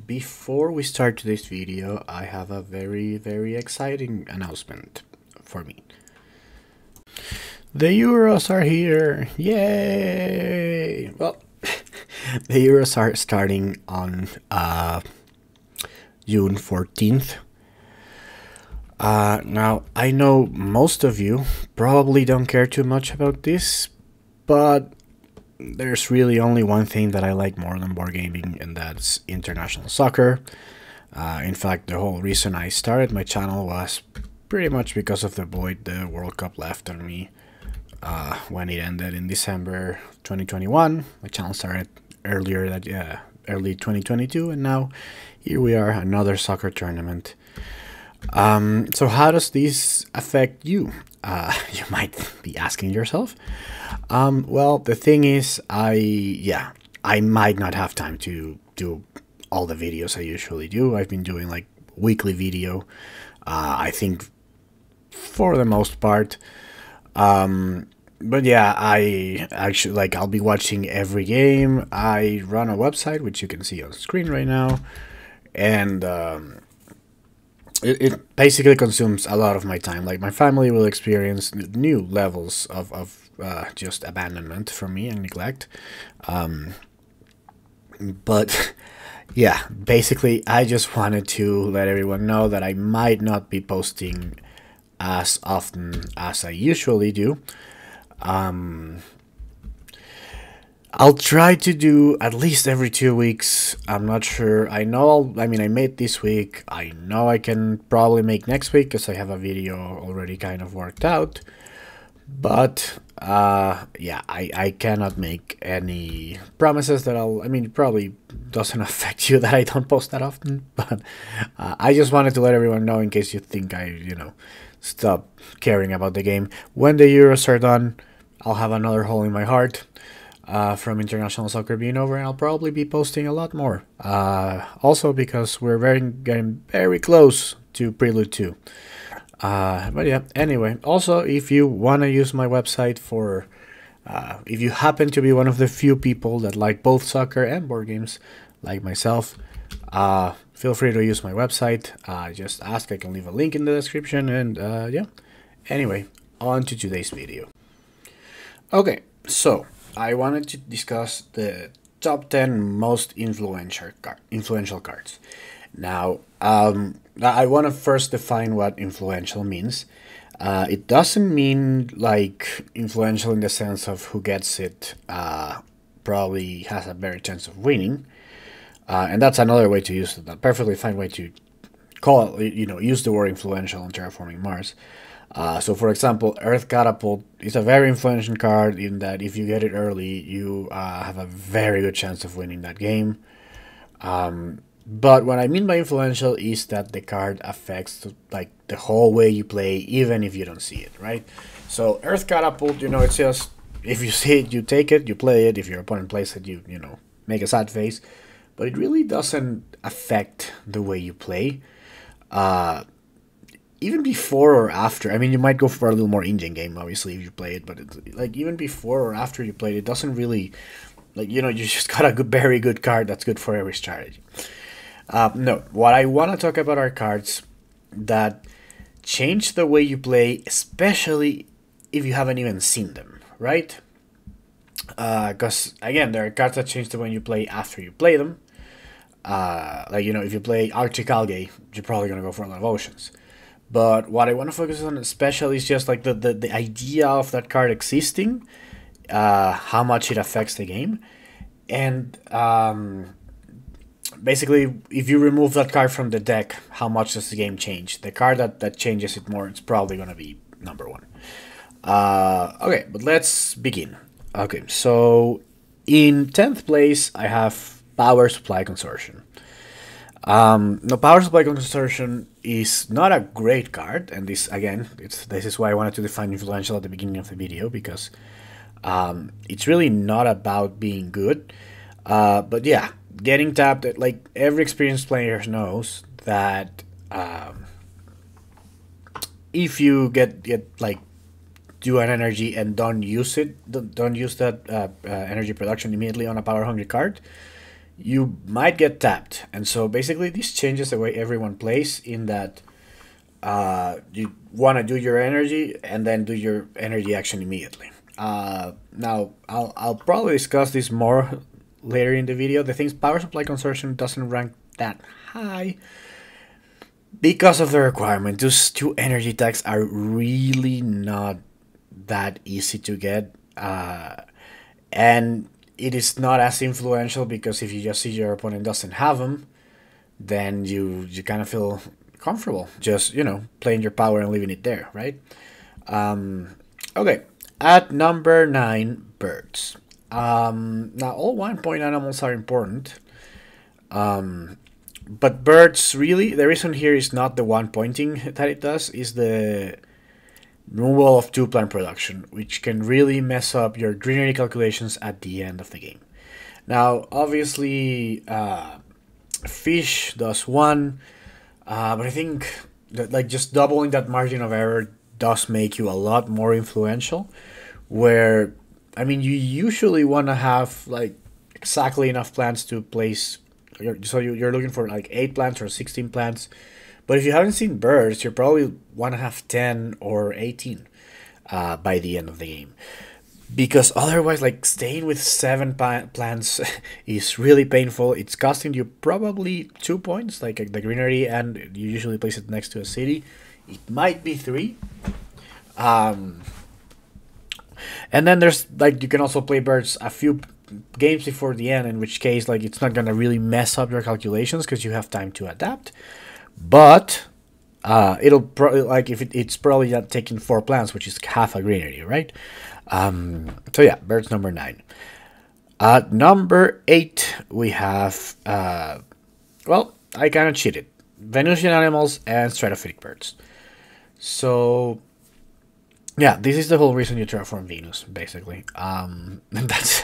before we start today's video, I have a very exciting announcement for me. The Euros are here! Yay! Well, the Euros are starting on June 14th. Now, I know most of you probably don't care too much about this, but there's really only one thing that I like more than board gaming, and that's international soccer. In fact, the whole reason I started my channel was pretty much because of the void the World Cup left on me when it ended in December 2021. My channel started earlier early 2022, and now here we are, another soccer tournament. So how does this affect you? You might be asking yourself. Well, the thing is, I might not have time to do all the videos I usually do. I've been doing like weekly video, I think, for the most part. But yeah, I actually I'll be watching every game. I run a website, which you can see on screen right now, and it basically consumes a lot of my time. Like, my family will experience new levels of just abandonment from me and neglect. But yeah, basically I just wanted to let everyone know that I might not be posting as often as I usually do. I'll try to do at least every 2 weeks. I'm not sure. I made this week. I know I can probably make next week because I have a video already kind of worked out. But yeah, I cannot make any promises that it probably doesn't affect you that I don't post that often. But I just wanted to let everyone know, in case you think I, stop caring about the game. When the Euros are done, I'll have another hole in my heart from international soccer being over, and I'll probably be posting a lot more. Also because we're getting very close to Prelude 2. But yeah, anyway, also, if you want to use my website for, if you happen to be one of the few people that like both soccer and board games, like myself, feel free to use my website. Just ask, I can leave a link in the description, and yeah. Anyway, on to today's video. Okay, so I wanted to discuss the top 10 most influential cards. Now, I want to first define what influential means. It doesn't mean like influential in the sense of who gets it probably has a better chance of winning. And that's another way to use it. A perfectly fine way to call it, use the word influential in Terraforming Mars. So, for example, Earth Catapult is a very influential card in that if you get it early, you have a very good chance of winning that game. But what I mean by influential is that the card affects like the whole way you play, even if you don't see it, right? So Earth Catapult, it's just, if you see it, you take it, you play it. If your opponent plays it, you make a sad face. But it really doesn't affect the way you play. Even before or after, you might go for a little more in-game game, obviously, if you play it, but it's, like, even before or after you play it, it doesn't really, you just got a very good card that's good for every strategy. No, what I want to talk about are cards that change the way you play, especially if you haven't even seen them, right? Because, again, there are cards that change the way you play after you play them. If you play Arctic Algae, you're probably going to go for a lot of oceans. But what I want to focus on especially is just like the idea of that card existing, how much it affects the game, and basically, if you remove that card from the deck, how much does the game change? The card that changes it more, it's probably going to be number one. Okay, but let's begin. Okay, so in 10th place, I have Power Supply Consortium. No, Power Supply Consortium is not a great card, and this is why I wanted to define influential at the beginning of the video, because it's really not about being good. But yeah, getting tapped, like every experienced player knows that if you get do an energy and don't use it, don't use that energy production immediately on a power hungry card, you might get tapped. And so basically this changes the way everyone plays, in that you want to do your energy and then do your energy action immediately. Now, I'll probably discuss this more later in the video. The thing's Power Supply Consortium doesn't rank that high because of the requirement. Those two energy tags are really not that easy to get. And it is not as influential because if you just see your opponent doesn't have them, then you kind of feel comfortable just, playing your power and leaving it there, right? Okay, at number 9, birds. Now, all 1-point animals are important. But birds, really, the reason here is not the 1-pointing that it does, is the removal of 2-plant production, which can really mess up your greenery calculations at the end of the game. Now, obviously, fish does 1, but I think that just doubling that margin of error does make you a lot more influential, where, you usually want to have exactly enough plants to place, so you're looking for 8 plants or 16 plants. But if you haven't seen birds, you probably want to have 10 or 18 by the end of the game. Because otherwise, staying with 7 plants is really painful. It's costing you probably 2 points, the greenery, and you usually place it next to a city. It might be 3. And then there's, you can also play birds a few games before the end, in which case, it's not going to really mess up your calculations because you have time to adapt. But it'll probably it's probably not taking 4 plants, which is half a greenery, right? So yeah, birds number 9. At number 8 we have well, I kind of cheated, Venusian animals and Stratopheric birds. So yeah, this is the whole reason you terraform Venus, basically. And that's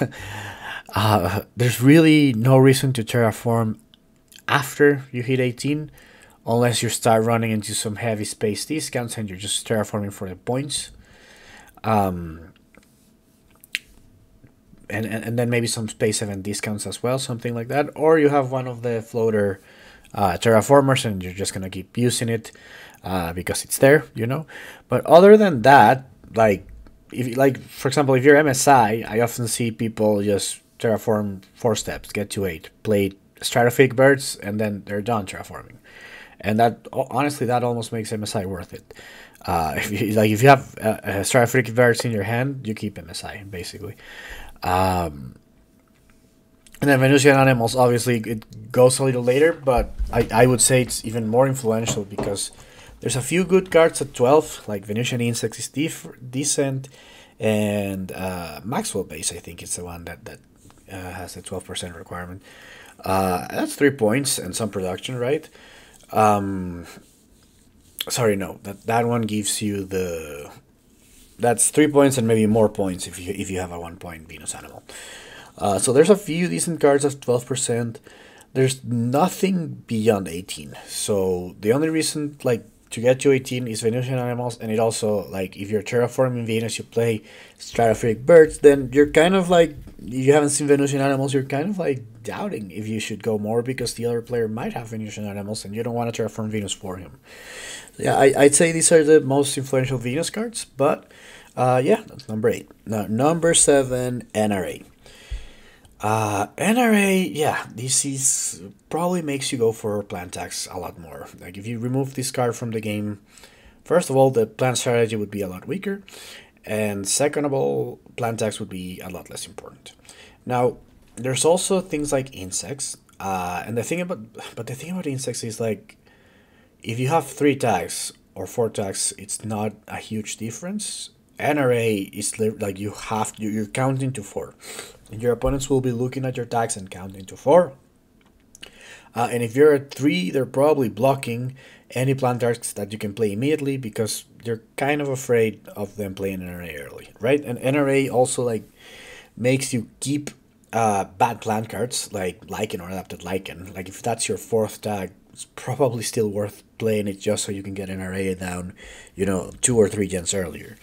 there's really no reason to terraform after you hit 18. Unless you start running into some heavy space discounts and you're just terraforming for the points. And then maybe some space event discounts as well, something like that. Or you have one of the floater terraformers and you're just going to keep using it because it's there, But other than that, if for example, if you're MSI, I often see people just terraform 4 steps, get to 8, play Stratopheric birds, and then they're done terraforming. And that, honestly, that almost makes MSI worth it. If you have Stratopheric birds in your hand, you keep MSI, basically. And then Venusian animals, obviously, it goes a little later, but I would say it's even more influential because there's a few good cards at 12, like Venusian Insects is decent, and Maxwell Base, I think, is the one that has the 12% requirement. That's 3 points and some production, right? Sorry, no, that one gives you that's 3 points and maybe more points if you have a 1-point Venus animal. So there's a few decent cards at 12%. There's nothing beyond 18. So the only reason to get to 18 is Venusian animals, and it also if you're terraforming Venus, you play Stratopheric birds, then you're kind of you haven't seen Venusian animals, you're kind of doubting if you should go more because the other player might have Venusian animals and you don't want to terraform Venus for him. Yeah, I'd say these are the most influential Venus cards, but yeah, that's number 8. Now, number 7, NRA. NRA, yeah, this is probably makes you go for plant tax a lot more. If you remove this card from the game, first of all, the plant strategy would be a lot weaker, and second of all, plant tax would be a lot less important. Now, there's also things like insects, and the thing about insects is if you have 3 tags or 4 tags, it's not a huge difference. NRA is you're counting to 4. And your opponents will be looking at your tags and counting to 4. And if you're at 3, they're probably blocking any plant tags that you can play immediately because they're kind of afraid of them playing NRA early, right? And NRA also makes you keep bad plant cards like Lichen or Adapted Lichen. If that's your 4th tag, it's probably still worth playing it just so you can get NRA down, 2 or 3 gens earlier.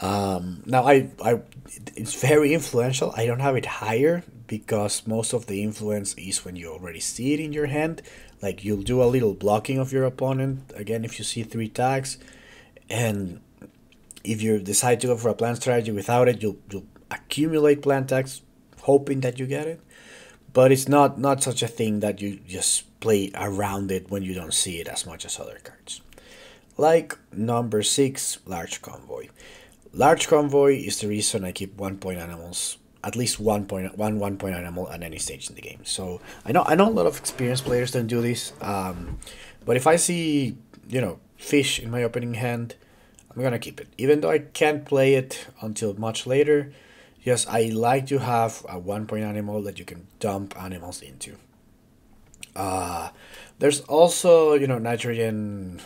Now, it's very influential. I don't have it higher because most of the influence is when you already see it in your hand. Like you'll do a little blocking of your opponent, again, if you see 3 tags, and if you decide to go for a plant strategy without it, you'll accumulate plant tags hoping that you get it. But it's not such a thing that you just play around it when you don't see it as much as other cards. Like number 6, Large Convoy. Large Convoy is the reason I keep 1-point animals, at least one point animal at any stage in the game. So I know a lot of experienced players don't do this, but if I see, you know, fish in my opening hand, I'm gonna keep it, even though I can't play it until much later. Yes, I like to have a 1-point animal that you can dump animals into. There's also, you know, nitrogen,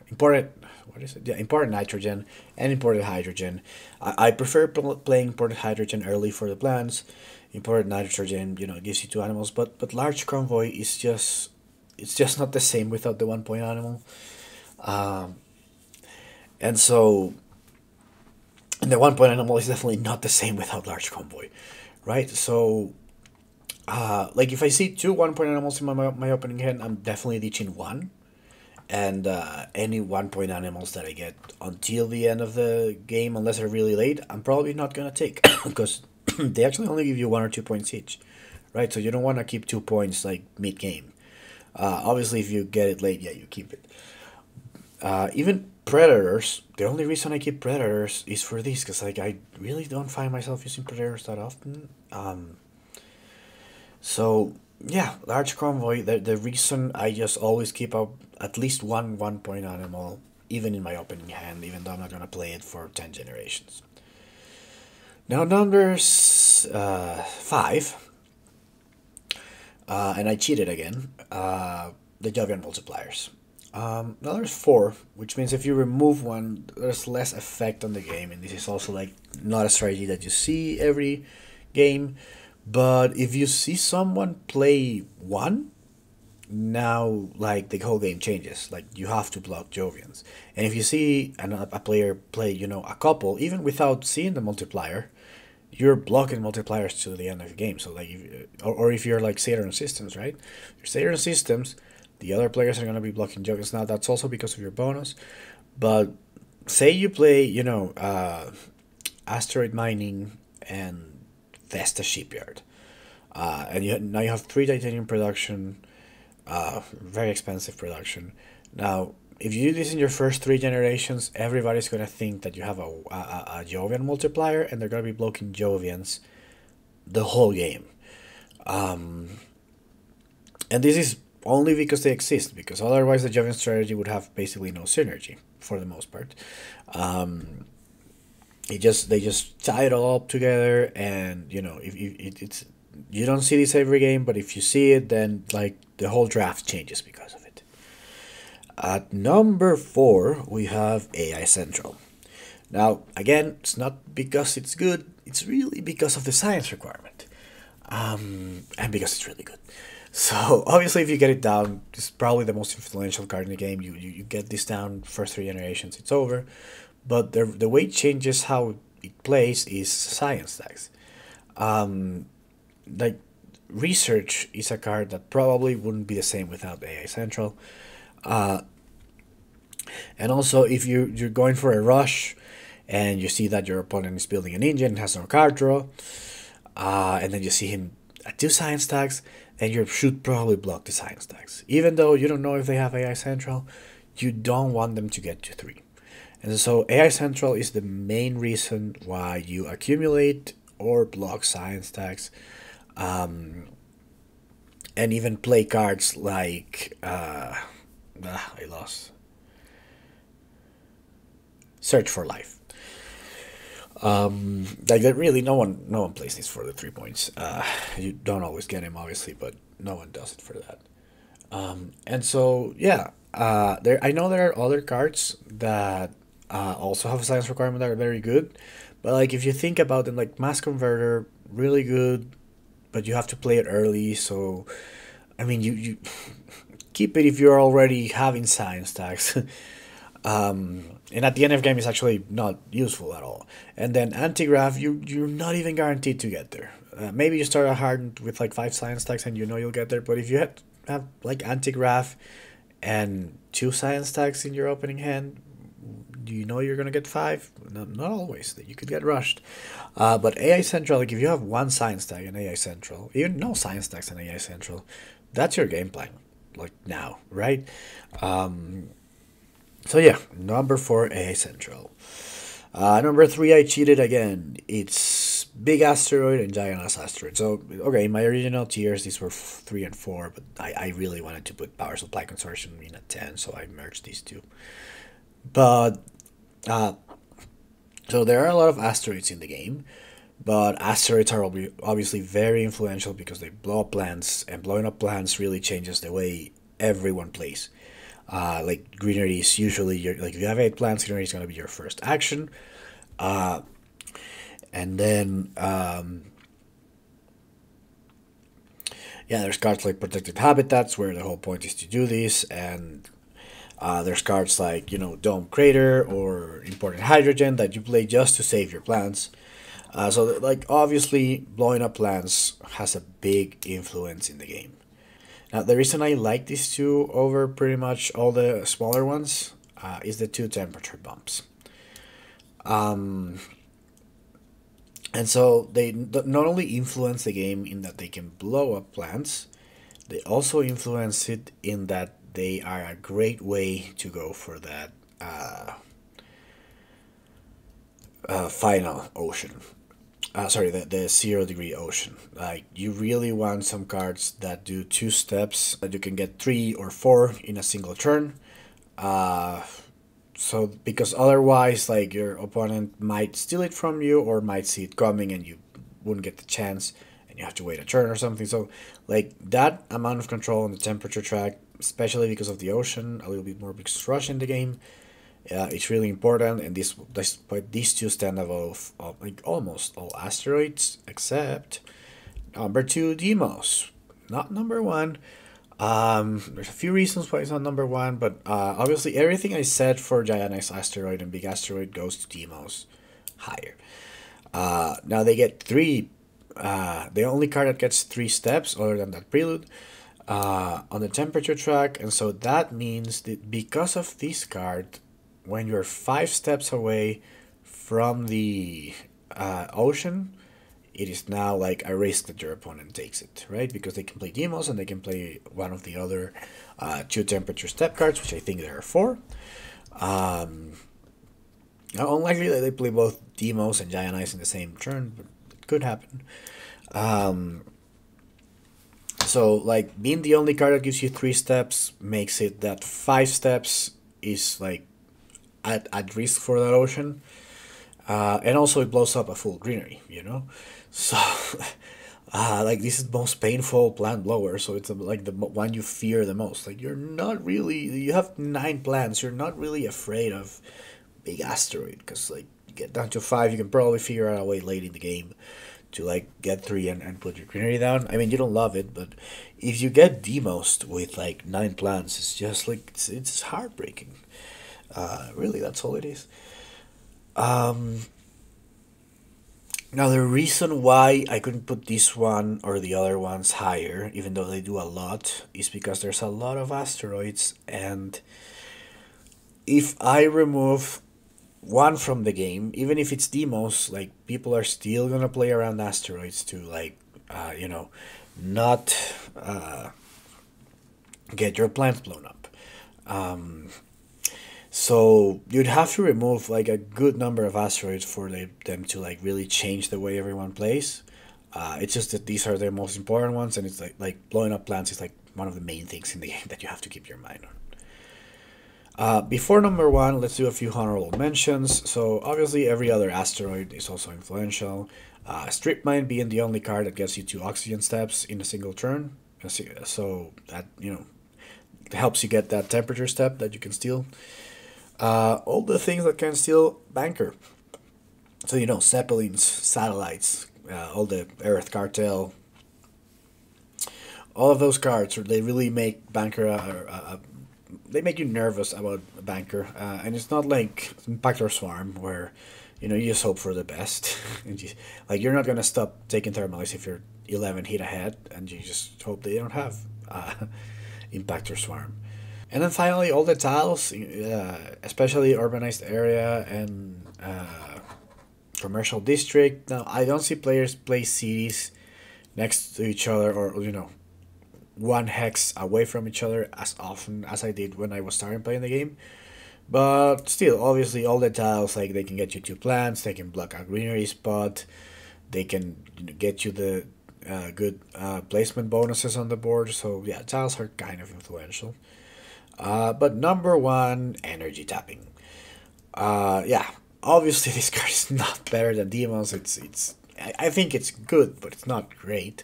imported, what is it? Yeah, imported nitrogen and imported hydrogen. I prefer playing imported hydrogen early for the plants. Imported nitrogen, you know, gives you 2 animals, but Large Convoy is just, it's just not the same without the 1-point animal. And so, and the 1-point animal is definitely not the same without Large Convoy, right? So, like if I see 2 1-point animals in my opening hand, I'm definitely ditching 1. And any 1-point animals that I get until the end of the game, unless they're really late, I'm probably not gonna take because they actually only give you 1 or 2 points each, right? So you don't want to keep 2 points like mid game. Obviously, if you get it late, yeah, you keep it. Even predators. The only reason I keep predators is for this, because like I really don't find myself using predators that often. So yeah, Large Convoy. The reason I just always keep up at least 1-point animal, even in my opening hand, even though I'm not gonna play it for 10 generations. Now numbers 5, and I cheated again. The Jovian Multipliers. Now there's 4, which means if you remove one, there's less effect on the game, and this is also like not a strategy that you see every game. But if you see someone play 1, now like the whole game changes. Like you have to block Jovians, and if you see a player play, you know, a couple, even without seeing the multiplier, you're blocking multipliers to the end of the game. So like, or if you're like Saturn systems, right? Your Saturn systems, the other players are gonna be blocking Jovians. Now that's also because of your bonus, but say you play, you know, Asteroid mining and Vesta shipyard, and now you have 3 titanium production, very expensive production. Now, if you do this in your first 3 generations, everybody's gonna think that you have a Jovian multiplier, and they're gonna be blocking Jovians the whole game. And this is only because they exist, because otherwise the Jovian strategy would have basically no synergy for the most part. They just tie it all up together, and you know, if it's, you don't see this every game, but if you see it, then like the whole draft changes because of it. At number 4, we have AI Central. Now, again, it's not because it's good, it's really because of the science requirement, and because it's really good. So obviously, if you get it down, it's probably the most influential card in the game. You get this down first 3 generations, it's over. But the way it changes how it plays is science tags. Like research is a card that probably wouldn't be the same without AI Central. And also, if you're going for a rush, and you see that your opponent is building an engine and has no card draw, and then you see him at 2 science tags, then you should probably block the science tags. Even though you don't know if they have AI Central, you don't want them to get to 3. And so AI Central is the main reason why you accumulate or block science tags, and even play cards like I lost Search for Life. Like that, really, no one plays this for the 3 points. You don't always get him, obviously, but no one does it for that. And so yeah, I know there are other cards that also have a science requirement that are very good, but like if you think about them, like Mass Converter, really good, but you have to play it early. So I mean, you keep it if you're already having science tags. And at the end of the game, it's actually not useful at all. And then Antigraph, you're not even guaranteed to get there. Maybe you start out hard with like 5 science stacks and you know you'll get there. But if you have like anti-graph and 2 science stacks in your opening hand, do you know you're gonna get 5? No, not always. You could get rushed. But AI Central, like if you have 1 science stack in AI Central, even no science stacks in AI Central, that's your game plan. Like now, right? So yeah, number 4, AI Central. Number 3, I cheated again. It's Big Asteroid and Giant Asteroid. So, okay, in my original tiers, these were 3 and 4, but I really wanted to put Power Supply Consortium in at 10, so I merged these two. But, so there are a lot of asteroids in the game, but asteroids are obviously very influential because they blow up plants, and blowing up plants really changes the way everyone plays. Like greenery is usually like if you have 8 plants, greenery is going to be your first action, and then yeah, there's cards like protected habitats where the whole point is to do this, and there's cards like Dome Crater or Important Hydrogen that you play just to save your plants. So like obviously blowing up plants has a big influence in the game. Now, the reason I like these two over pretty much all the smaller ones is the 2 temperature bumps. And so they not only influence the game in that they can blow up plants, they also influence it in that they are a great way to go for that final ocean. Sorry, the 0-degree ocean. Like you really want some cards that do 2 steps that you can get 3 or 4 in a single turn. So because otherwise, like your opponent might steal it from you or might see it coming and you wouldn't get the chance, and you have to wait a turn or something. So like that amount of control on the temperature track, especially because of the ocean, a little bit more because rush in the game. It's really important, and these two stand above like almost all asteroids except number 2, Deimos, not number 1. There's a few reasons why it's not number 1, but obviously everything I said for Giant Asteroid and Big Asteroid goes to Deimos higher. Now they get 3. The only card that gets 3 steps other than that prelude on the temperature track, and so that means that because of this card, when you're 5 steps away from the ocean, it is now like a risk that your opponent takes it, right? Because they can play Deimos and they can play one of the other 2 temperature step cards, which I think there are 4. Unlikely that they play both Deimos and Giant Ice in the same turn, but it could happen. So like being the only card that gives you 3 steps makes it that 5 steps is like at risk for that ocean, and also it blows up a full greenery, so like this is the most painful plant blower, so it's like the one you fear the most. Like you have 9 plants, you're not really afraid of Big Asteroid, because like you get down to 5, you can probably figure out a way late in the game to like get 3 and put your greenery down. I mean, you don't love it, but if you get Deimos with like 9 plants, it's just like it's heartbreaking. Really, that's all it is. Now, the reason why I couldn't put this one or the other ones higher, even though they do a lot, is because there's a lot of asteroids, and if I remove one from the game, even if it's Deimos, like people are still gonna play around asteroids to like, not get your plants blown up. So you'd have to remove like a good number of asteroids for them to like really change the way everyone plays. It's just that these are the most important ones, and it's like blowing up plants is like one of the main things in the game that you have to keep your mind on. Before number 1, let's do a few honorable mentions. So obviously every other asteroid is also influential. Strip Mine being the only card that gets you 2 oxygen steps in a single turn, so that helps you get that temperature step that you can steal. All the things that can steal Banker. So, Zeppelins, satellites, all the Earth Cartel. All of those cards, they really make Banker they make you nervous about Banker. And it's not like Impactor Swarm, where you just hope for the best. Like, you're not gonna stop taking thermals if you're 11 hit ahead, and you just hope they don't have Impactor Swarm. And then finally, all the tiles, especially urbanized area and commercial district. Now, I don't see players play cities next to each other, or one hex away from each other as often as I did when I was starting playing the game. But still, obviously, all the tiles, like, they can get you 2 plants, they can block a greenery spot, they can get you the good placement bonuses on the board. So yeah, tiles are kind of influential. But number 1, energy tapping. Yeah, obviously this card is not better than Deimos. I think it's good, but it's not great.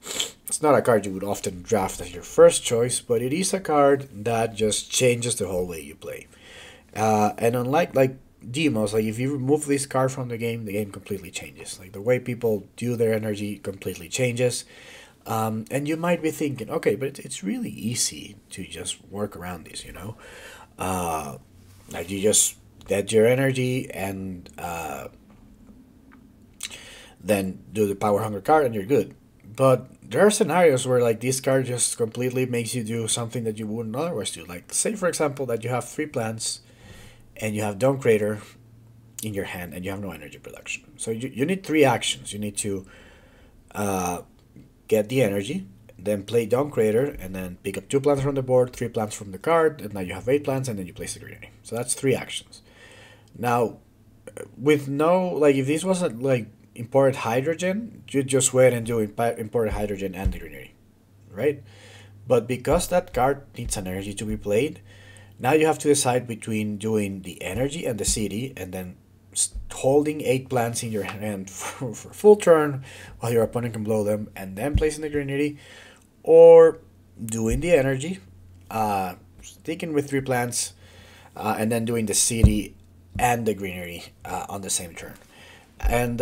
It's not a card you would often draft as your first choice, but it is a card that just changes the whole way you play. And unlike like Deimos, like, if you remove this card from the game completely changes. Like, the way people do their energy completely changes. And you might be thinking, okay, but it's really easy to just work around this, like, you just get your energy and then do the power hunger card and you're good. But there are scenarios where, like, this card just completely makes you do something that you wouldn't otherwise do. Like, say for example that you have 3 plants and you have Dome Crater in your hand and you have no energy production. So you need 3 actions. You need to get the energy, then play Dome Crater, and then pick up 2 plants from the board, 3 plants from the card, and now you have 8 plants, and then you place the greenery. So that's 3 actions. Now, with no, like, if this wasn't like imported hydrogen, you'd just wait and do imported hydrogen and the greenery, right? But because that card needs an energy to be played, now you have to decide between doing the energy and the city, and then holding 8 plants in your hand for full turn while your opponent can blow them, and then placing the greenery, or doing the energy, sticking with 3 plants, and then doing the city and the greenery on the same turn. And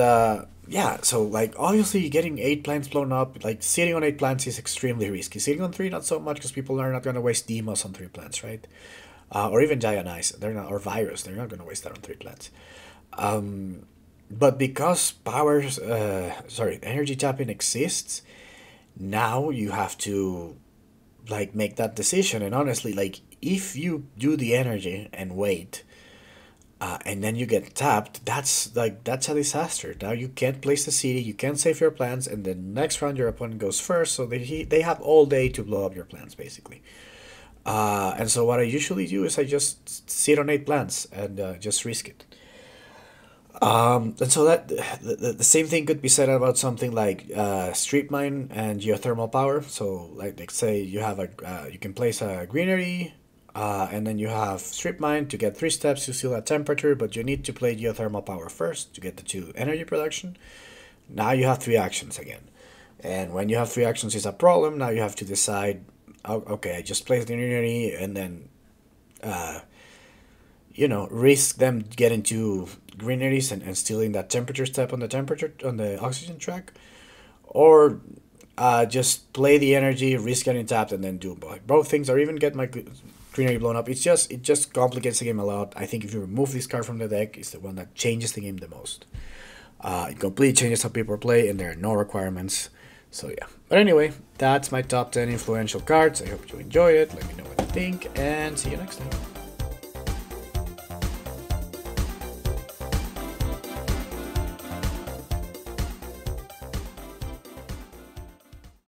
yeah, so, like, obviously getting 8 plants blown up, like, sitting on 8 plants is extremely risky. Sitting on 3, not so much, because people are not going to waste Deimos on 3 plants, right? Or even Giant Ice, they're not, or Virus, they're not going to waste that on 3 plants. But because energy tapping exists, now you have to, like, make that decision. And honestly, like, if you do the energy and wait, and then you get tapped, that's a disaster. Now you can't place the city, you can't save your plants, and the next round your opponent goes first, so they have all day to blow up your plants, basically. And so what I usually do is I just sit on 8 plants and just risk it. And so that the same thing could be said about something like Street Mine and Geothermal Power. So, like say you have you can place a greenery, and then you have Strip Mine to get 3 steps to seal that temperature, but you need to play Geothermal Power first to get the 2 energy production. Now you have 3 actions again. And when you have 3 actions is a problem. Now you have to decide, okay, I just place the greenery and then, risk them getting 2 greeneries and stealing that temperature step on the oxygen track. Or just play the energy, risk getting tapped, and then do both things, or even get my greenery blown up. It just complicates the game a lot. I think if you remove this card from the deck, it's the one that changes the game the most. It completely changes how people play, and there are no requirements. So yeah. But anyway, that's my top 10 influential cards. I hope you enjoy it. Let me know what you think, and see you next time.